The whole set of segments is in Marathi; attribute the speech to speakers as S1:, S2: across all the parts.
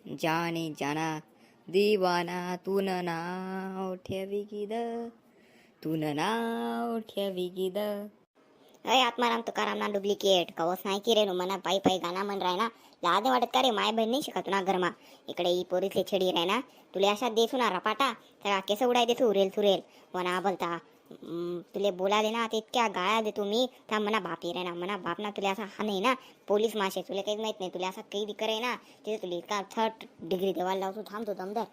S1: जाने जाना दीवाना तून नाव ठेवी गिद तून नाव ठेवी गिद.
S2: अय आत्माराम तुकाराम ना डुप्लिकेट कवच नाही की रे नु मना पायी पायी गाणं म्हण राय ना लादे वाटत का रे माय बहीण नाही शकत ना घरमा इकडे ही पोरीतले छेडी राय ना तुला अशा देसू ना रपाटा त्या केस उडाय देतो उरेल सुरेल वना बोलता तुले बोलाले ना ते इतक्या गाळ्या देतो मी त्या मना बाप रे ना मना बाप ना तुला असा हा नाही ना पोलीस माशे तुला काहीच माहित नाही तुला असा कैदी करे ना तिथे तुला इतका 3rd डिग्री देवायला लावतो थांबतो दमदार.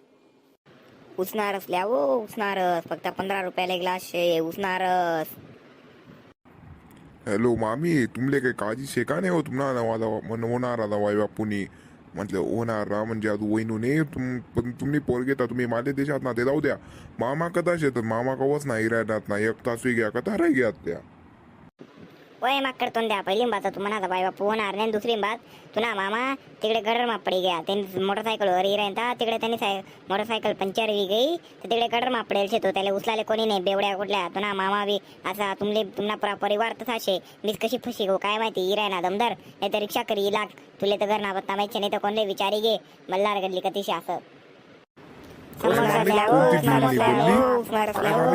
S1: उसणारच ल्या वो उसणारच फक्त 15 रुपयाला एक ग्लास शे उसणारच.
S3: हॅलो मामी तुमले काही काळजी शे का नाही हो तुम्हाला होणार आता वाई बापूनी म्हटलं होणार ना म्हणजे आता वैनू नाही पण तुम्ही पोरगे तर तुम्ही माझ्या देशात ना ते जाऊ द्या. मामा कथा शेतात मामा कवच नाही राहतात ना एक तास घ्या कथा राही घ्या त्या.
S2: वय माग करतो द्या पहिली बात तू म्हणा बाई बापू होणार नाही दुसरी बात तुला मामा तिकडे गडर मा पडी गया त्यांनी मोटरसायकल वर राहता तिकडे त्यांनी मोटरसायकल पंक्चर वी गई तर तिकडे गडर मा पडेल छे तो त्याला उचलाले कोणी नाही बेवड्या कुठल्या तुला मामा बी असा तुम्हाला पुरा परिवार तसा शे मीच कशी फशी गो काय माहिती इराय ना दमदार नाही तर रिक्षा करी लाग तुले तर घर ना बत्ता माहिती नाही तर कोणले विचारी गे मल्हार गडली कतीशी असं.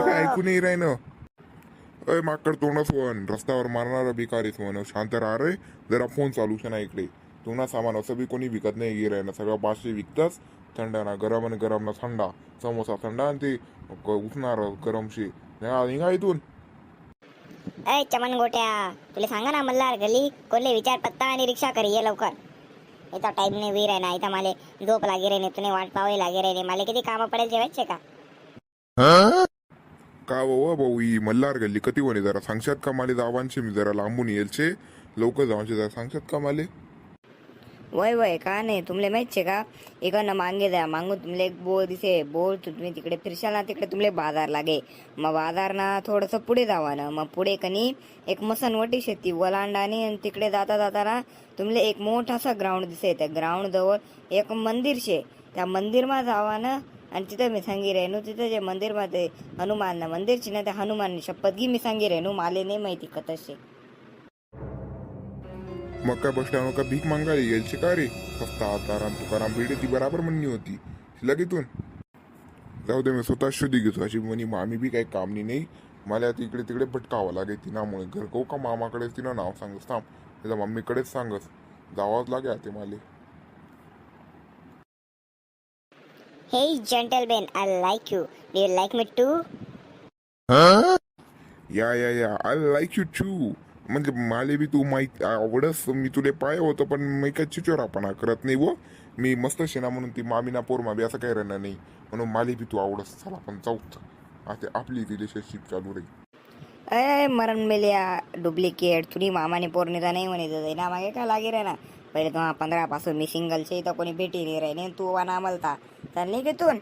S3: काय ऐकू नाही राही ना. अय माकड तोंडच वन रस्त्यावर मारणारा भिकारीच वन शांत राहा रे जरा फोन चालू शे ना इकडे तुमना सामान असं बी कोणी विकत नाही गिराय ना सगळं पाचशे विकतच थंड ना गरम आणि गरम ना थंडा समोसा थंडा आणि ते उठणार गरमशी निघा इथून.
S2: अय चमन गोट्या तुला सांगा ना मल्हार गली कोणले विचार पत्ता आणि रिक्षा करी ये लवकर इथं टाइम नाही वीर आहे ना इथं मला झोप लागे रे तुने वाट पावे लागे रे मला किती कामं पडेल जेवायचे का.
S3: का बाबा भाऊ ही मल्हार गल्ली कधी वने जरा सांगशात का माले जावांचे मी जरा लांबून येलचे लवकर जावांचे जरा सांगशात का माले.
S1: वय वय का नाही तुमले माहित शे का इकडनं मागे द्या मागून तुमले एक बोर दिसे बोर तुम्ही तिकडे फिरशाल ना तिकडे तुमले बाजार लागे मग बाजार ना थोडंसं पुढे जावा ना मग पुढे कनी एक मसनवटी शेती वलांडानी आणि तिकडे जाता जाताना तुमले एक मोठासा ग्राउंड दिसे त्या ग्राउंड जवळ एक मंदिर शे त्या मंदिर मा जावा ना आणि तिथं मी सांगी रेनू तिथं जे मंदिर मध्ये हनुमान ना मंदिरची ना त्या हनुमान शपथ घी मी सांगी रेनू माले नाही माहिती कतशे.
S3: मग काय बस स्टँड का भीक मागायला यायची का रे फक्त आताराम तुकाराम भिडे ती बराबर म्हणणी होती लगेतून जाऊ दे मी स्वतः शोधी घेतो अशी म्हणी मामी बी काही कामनी नाही मला तिकडे तिकडे भटकावं लागे तिनामुळे घर गो का मामाकडे तिनं नाव सांगस थांब त्याच्या मम्मीकडेच सांगस जावाच लागे ते माले.
S2: Hey gentleman, I like you. Do you like me too?
S3: या आय लाईक यू टू म्हणजे माले बी तू माहित आवडस मी तुले पाय होतं पण मी काय चिचोरापणा करत नाही व मी मस्त शेना म्हणून ती मामीना पोरमा बी असं काही राहणार नाही म्हणून माले बी तू आवडस चला आपण जाऊत आता आपली रिलेशनशिप चालू राहील.
S1: अय मरण मेल्या डुप्लिकेट तुनी मामाने पोरनिता नाही म्हणे ना मागे काय लागे रे ना पहिले तुम्हाला 15 पासून मी सिंगल शे तर कोणी भेटी नाही रे तू वाना मलता चालली घेतून.